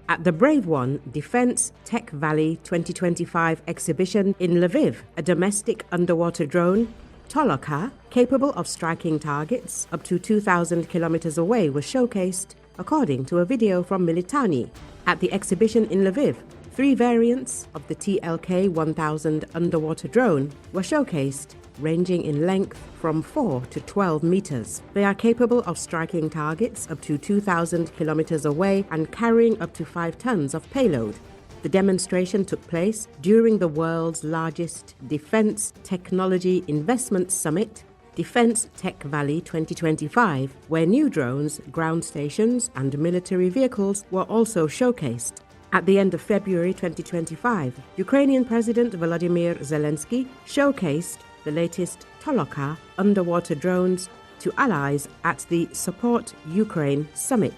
At the Brave1 Defense Tech Valley 2025 exhibition in Lviv, a domestic underwater drone, TOLOKA, capable of striking targets up to 2,000 kilometers away, was showcased, according to a video from Militarnyi. At the exhibition in Lviv, 3 variants of the TLK-1000 underwater drone were showcased, ranging in length from 4 to 12 meters. They are capable of striking targets up to 2,000 kilometers away and carrying up to 5 tons of payload. The demonstration took place during the world's largest defense technology investment summit, Defense Tech Valley 2025, where new drones, ground stations, and military vehicles were also showcased. At the end of February 2025, Ukrainian President Volodymyr Zelenskyy showcased the latest TOLOKA underwater drones to allies at the Support Ukraine summit.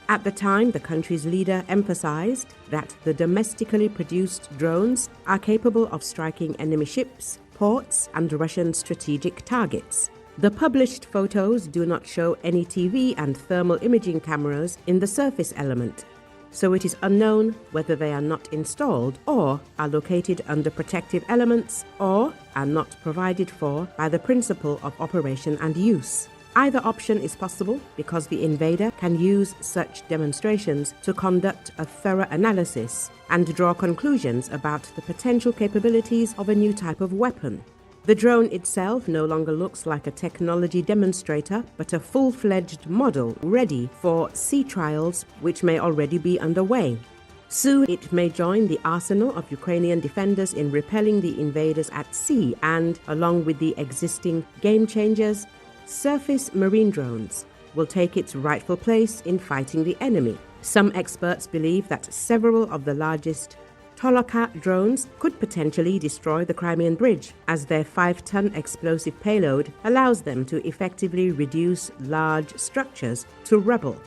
At the time, the country's leader emphasized that the domestically produced drones are capable of striking enemy ships, ports, and Russian strategic targets. The published photos do not show any TV and thermal imaging cameras in the surface element, so it is unknown whether they are not installed or are located under protective elements or are not provided for by the principle of operation and use. Either option is possible because the invader can use such demonstrations to conduct a thorough analysis and draw conclusions about the potential capabilities of a new type of weapon. The drone itself no longer looks like a technology demonstrator, but a full-fledged model ready for sea trials which may already be underway. Soon it may join the arsenal of Ukrainian defenders in repelling the invaders at sea and, along with the existing game changers, surface marine drones will take its rightful place in fighting the enemy. Some experts believe that several of the largest TOLOKA drones could potentially destroy the Crimean bridge, as their 5-ton explosive payload allows them to effectively reduce large structures to rubble.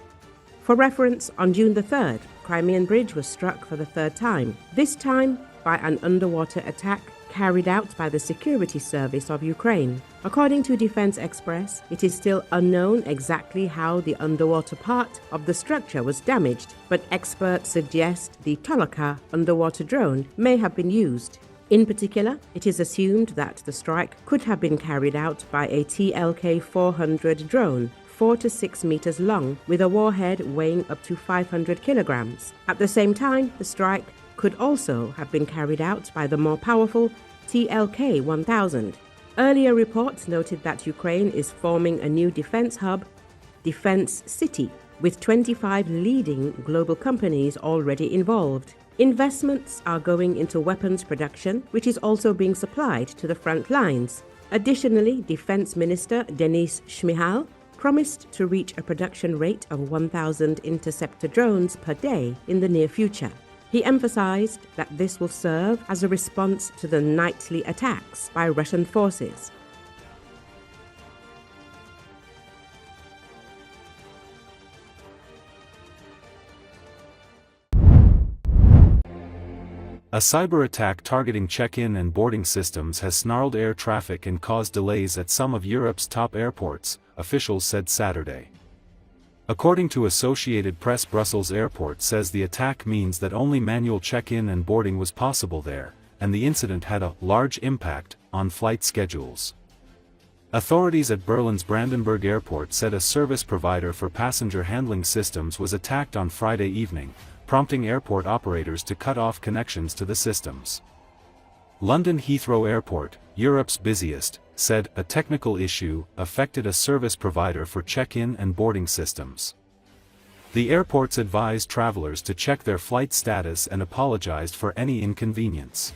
For reference, on June the 3rd, Crimean bridge was struck for the 3rd time, this time by an underwater attack carried out by the Security Service of Ukraine. According to Defense Express, it is still unknown exactly how the underwater part of the structure was damaged, but experts suggest the TOLOKA underwater drone may have been used. In particular, it is assumed that the strike could have been carried out by a TLK-400 drone, 4 to 6 meters long, with a warhead weighing up to 500 kilograms. At the same time, the strike could also have been carried out by the more powerful TLK-1000. Earlier reports noted that Ukraine is forming a new defense hub, Defense City, with 25 leading global companies already involved. Investments are going into weapons production, which is also being supplied to the front lines. Additionally, Defense Minister Denis Shmyhal promised to reach a production rate of 1,000 interceptor drones per day in the near future. He emphasized that this will serve as a response to the nightly attacks by Russian forces. A cyber attack targeting check-in and boarding systems has snarled air traffic and caused delays at some of Europe's top airports, officials said Saturday. According to Associated Press, Brussels Airport says the attack means that only manual check-in and boarding was possible there, and the incident had a large impact on flight schedules. Authorities at Berlin's Brandenburg Airport said a service provider for passenger handling systems was attacked on Friday evening, prompting airport operators to cut off connections to the systems. London Heathrow Airport, Europe's busiest, said a technical issue affected a service provider for check-in and boarding systems. The airports advised travelers to check their flight status and apologized for any inconvenience.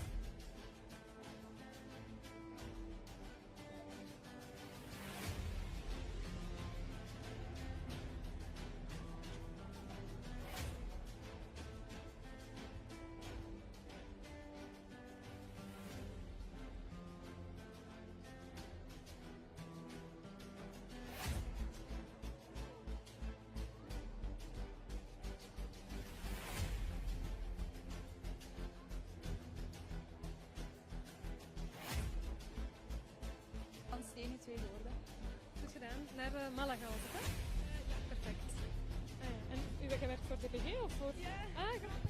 Die tweede orde. Goed gedaan. Naar Malaga was het, hè? Ja, perfect. Ah, ja. En u gewerkt voor DPG of voor? Ja. Ah, graag.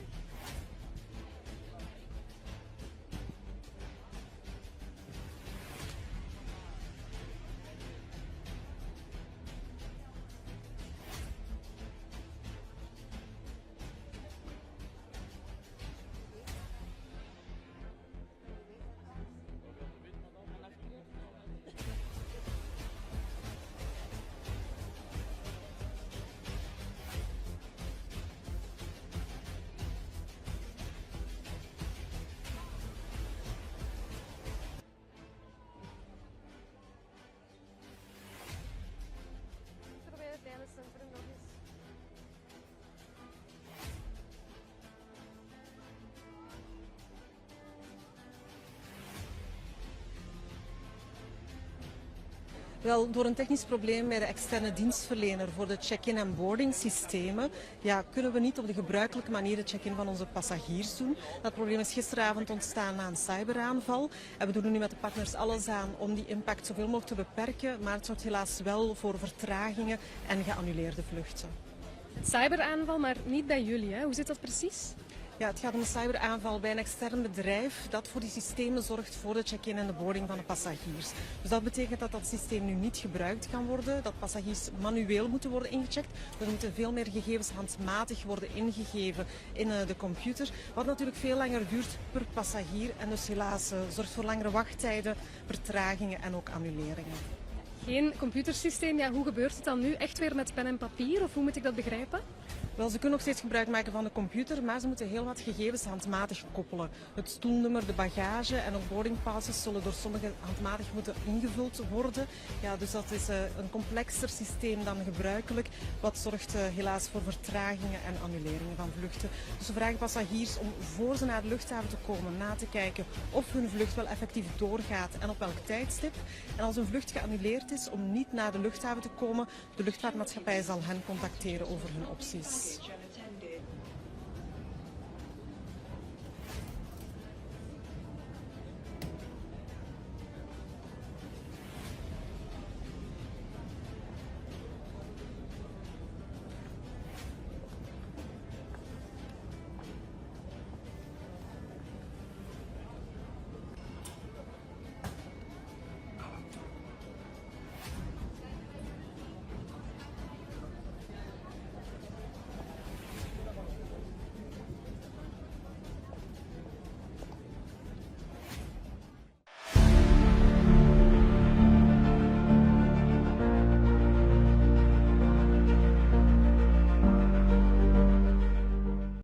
Wel, door een technisch probleem bij de externe dienstverlener voor de check-in en boarding systemen kunnen we niet op de gebruikelijke manier de check-in van onze passagiers doen. Dat probleem is gisteravond ontstaan na een cyberaanval. En we doen er nu met de partners alles aan om die impact zoveel mogelijk te beperken. Maar het zorgt helaas wel voor vertragingen en geannuleerde vluchten. Cyberaanval, maar niet bij jullie, hè? Hoe zit dat precies? Ja, het gaat om een cyberaanval bij een extern bedrijf dat voor die systemen zorgt voor de check-in en de boarding van de passagiers. Dus dat betekent dat dat systeem nu niet gebruikt kan worden, dat passagiers manueel moeten worden ingecheckt. Er moeten veel meer gegevens handmatig worden ingegeven in de computer, wat natuurlijk veel langer duurt per passagier en dus helaas zorgt voor langere wachttijden, vertragingen en ook annuleringen. Geen computersysteem, ja, hoe gebeurt het dan nu? Echt weer met pen en papier of hoe moet ik dat begrijpen? Wel, ze kunnen nog steeds gebruik maken van de computer, maar ze moeten heel wat gegevens handmatig koppelen. Het stoelnummer, de bagage en ook boardingpasses zullen door sommigen handmatig moeten ingevuld worden. Ja, dus dat is een complexer systeem dan gebruikelijk, wat zorgt helaas voor vertragingen en annuleringen van vluchten. Dus we vragen passagiers om voor ze naar de luchthaven te komen na te kijken of hun vlucht wel effectief doorgaat en op welk tijdstip. En als een vlucht geannuleerd is om niet naar de luchthaven te komen, de luchtvaartmaatschappij zal hen contacteren over hun opties.